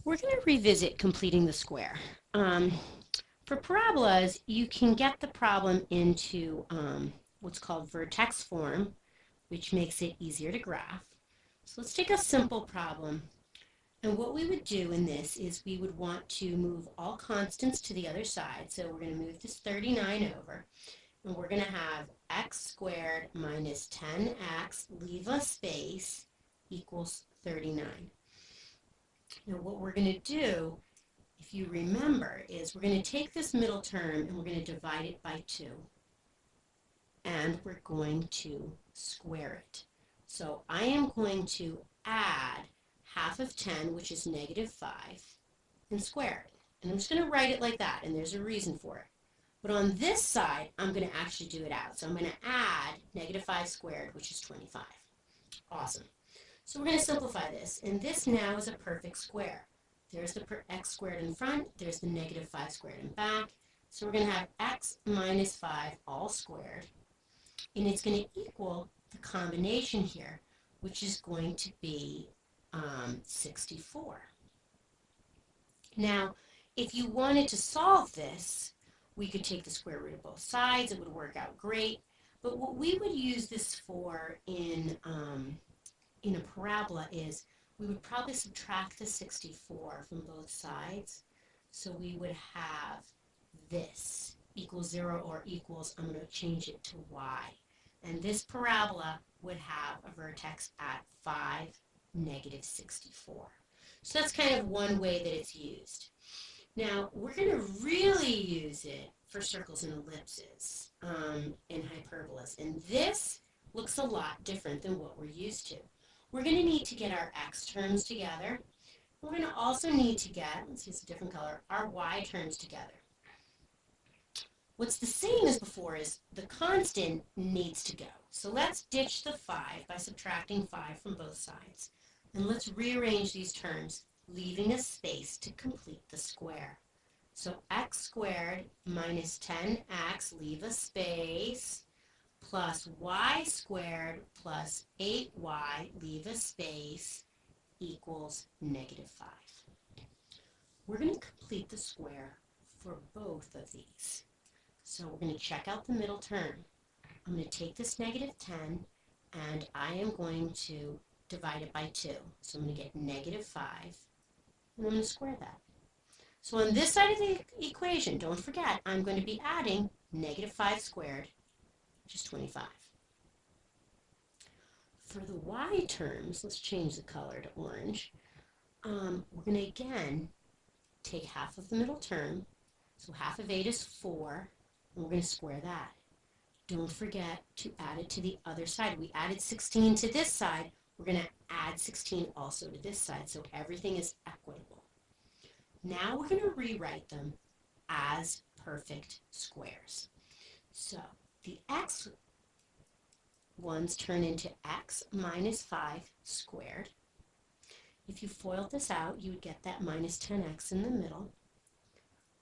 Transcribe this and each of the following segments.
We're going to revisit completing the square. For parabolas, you can get the problem into what's called vertex form, which makes it easier to graph. So let's take a simple problem. And what we would do in this is we would want to move all constants to the other side. So we're going to move this 39 over. And we're going to have x squared minus 10x, leave a space, equals 39. Now what we're going to do, if you remember, is we're going to take this middle term and we're going to divide it by 2. And we're going to square it. So I am going to add half of 10, which is negative 5, and square it. And I'm just going to write it like that, and there's a reason for it. But on this side, I'm going to actually do it out. So I'm going to add negative 5 squared, which is 25. Awesome. So we're going to simplify this, and this now is a perfect square. There's the x squared in front, there's the negative 5 squared in back. So we're going to have x minus 5 all squared, and it's going to equal the combination here, which is going to be 64. Now, if you wanted to solve this, we could take the square root of both sides. It would work out great. But what we would use this for in a parabola is we would probably subtract the 64 from both sides. So we would have this equals 0 or equals, I'm going to change it to y. And this parabola would have a vertex at 5, negative 64. So that's kind of one way that it's used. Now, we're going to really use it for circles and ellipses and hyperbolas. And this looks a lot different than what we're used to. We're going to need to get our x terms together. We're going to also need to get, let's use a different color, our y terms together. What's the same as before is the constant needs to go. So let's ditch the 5 by subtracting 5 from both sides. And let's rearrange these terms, leaving a space to complete the square. So x squared minus 10x, leave a space, plus y squared plus 8y, leave a space, equals negative 5. We're going to complete the square for both of these. So we're going to check out the middle term. I'm going to take this negative 10 and I am going to divide it by 2. So I'm going to get negative 5 and I'm going to square that. So on this side of the equation, don't forget, I'm going to be adding negative 5 squared, which is 25. For the y terms, let's change the color to orange. We're going to again take half of the middle term. So half of 8 is 4. And we're going to square that. Don't forget to add it to the other side. We added 16 to this side. We're going to add 16 also to this side, so everything is equitable. Now we're going to rewrite them as perfect squares. So the x ones turn into x minus 5 squared. If you FOILed this out, you would get that minus 10x in the middle,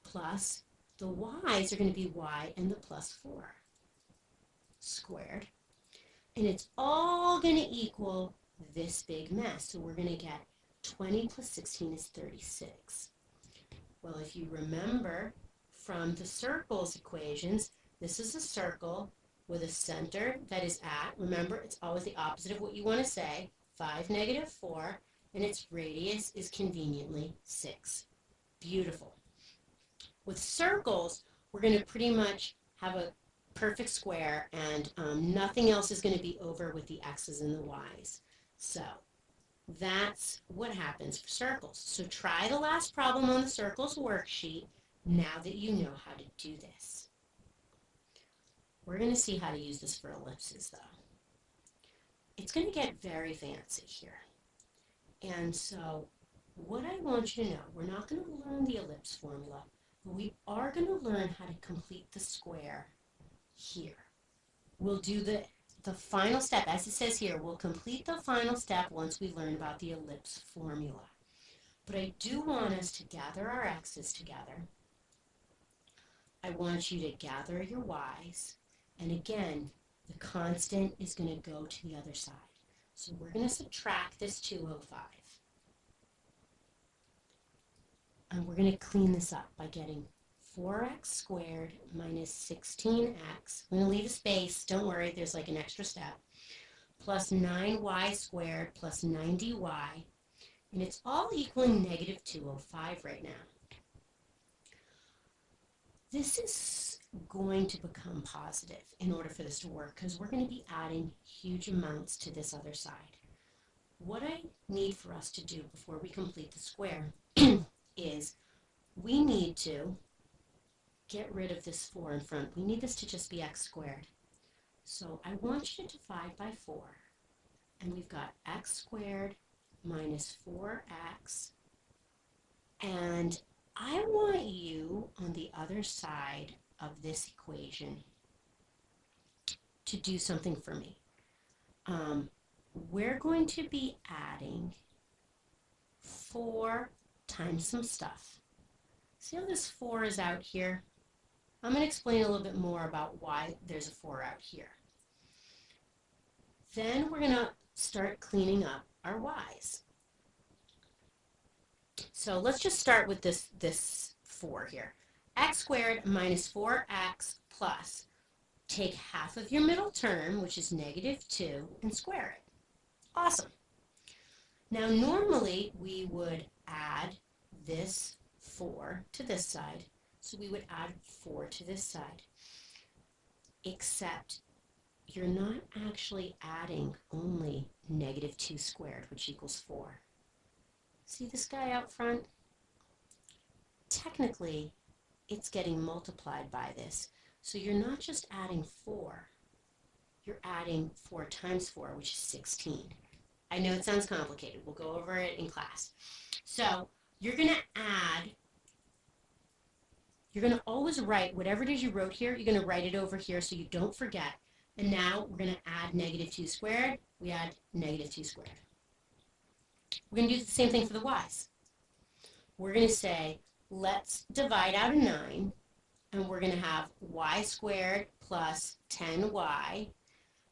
plus the y's are going to be y and the plus 4 squared. And it's all going to equal this big mess. So we're going to get 20 plus 16 is 36. Well, if you remember from the circles equations, this is a circle with a center that is at, remember, it's always the opposite of what you want to say, 5, negative 4, and its radius is conveniently 6. Beautiful. With circles, we're going to pretty much have a perfect square, and nothing else is going to be over with the x's and the y's. So that's what happens for circles. So try the last problem on the circles worksheet now that you know how to do this. We're going to see how to use this for ellipses, though. It's going to get very fancy here. And so what I want you to know, we're not going to learn the ellipse formula, but we are going to learn how to complete the square here. We'll do the final step, as it says here, we'll complete the final step once we learn about the ellipse formula. But I do want us to gather our x's together. I want you to gather your y's, and again, the constant is going to go to the other side. So we're going to subtract this 205. And we're going to clean this up by getting 4x squared minus 16x. I'm going to leave a space. Don't worry, there's like an extra step. Plus 9y squared plus 90y. And it's all equaling negative 205 right now. This is going to become positive in order for this to work because we're going to be adding huge amounts to this other side. What I need for us to do before we complete the square is we need to get rid of this 4 in front. We need this to just be x squared. So I want you to divide by 4. And we've got x squared minus 4x. And I want you on the other side of this equation to do something for me. We're going to be adding 4 times some stuff. See how this 4 is out here? I'm going to explain a little bit more about why there's a 4 out here. Then we're going to start cleaning up our y's. So let's just start with this 4 here. X squared minus 4x plus, take half of your middle term, which is negative 2, and square it. Awesome. Now normally we would add this 4 to this side, so we would add 4 to this side, except you're not actually adding only negative 2 squared, which equals 4. See this guy out front? Technically, it's getting multiplied by this. So you're not just adding 4, you're adding 4 times 4, which is 16. I know it sounds complicated. We'll go over it in class. So you're going to always write whatever it is you wrote here, you're going to write it over here so you don't forget. And now we're going to add negative 2 squared. We add negative 2 squared. We're going to do the same thing for the y's. We're going to say, let's divide out a 9, and we're going to have y squared plus 10y.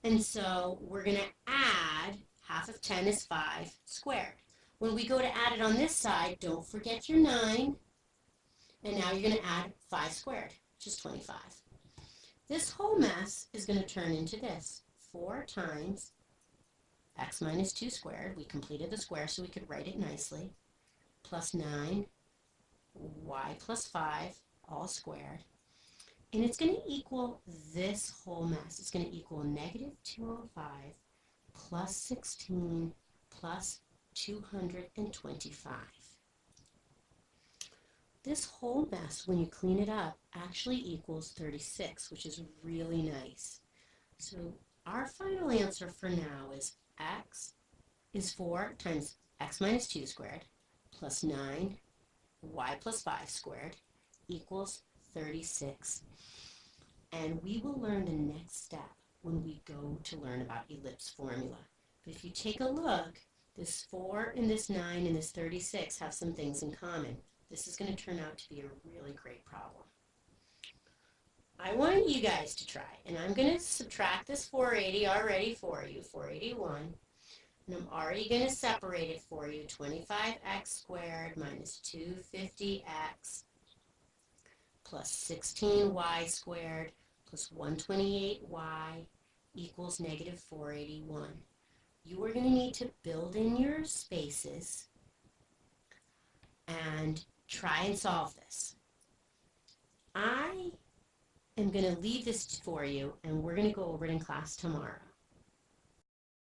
And so we're going to add, half of 10 is 5 squared. When we go to add it on this side, don't forget your 9. And now you're going to add 5 squared, which is 25. This whole mess is going to turn into this. 4 times x minus 2 squared. We completed the square so we could write it nicely. Plus 9, y plus 5, all squared. And it's going to equal this whole mess. It's going to equal negative 205 plus 16 plus 225. This whole mess, when you clean it up, actually equals 36, which is really nice. So our final answer for now is x is 4 times x minus 2 squared plus 9 y plus 5 squared equals 36. And we will learn the next step when we go to learn about ellipse formula. But if you take a look, this 4 and this 9 and this 36 have some things in common. This is going to turn out to be a really great problem. I want you guys to try, and I'm going to subtract this 480 already for you, 481, and I'm already going to separate it for you, 25x squared minus 250x plus 16y squared plus 128y equals negative 481. You are going to need to build in your spaces and try and solve this. I am going to leave this for you, and we're going to go over it in class tomorrow.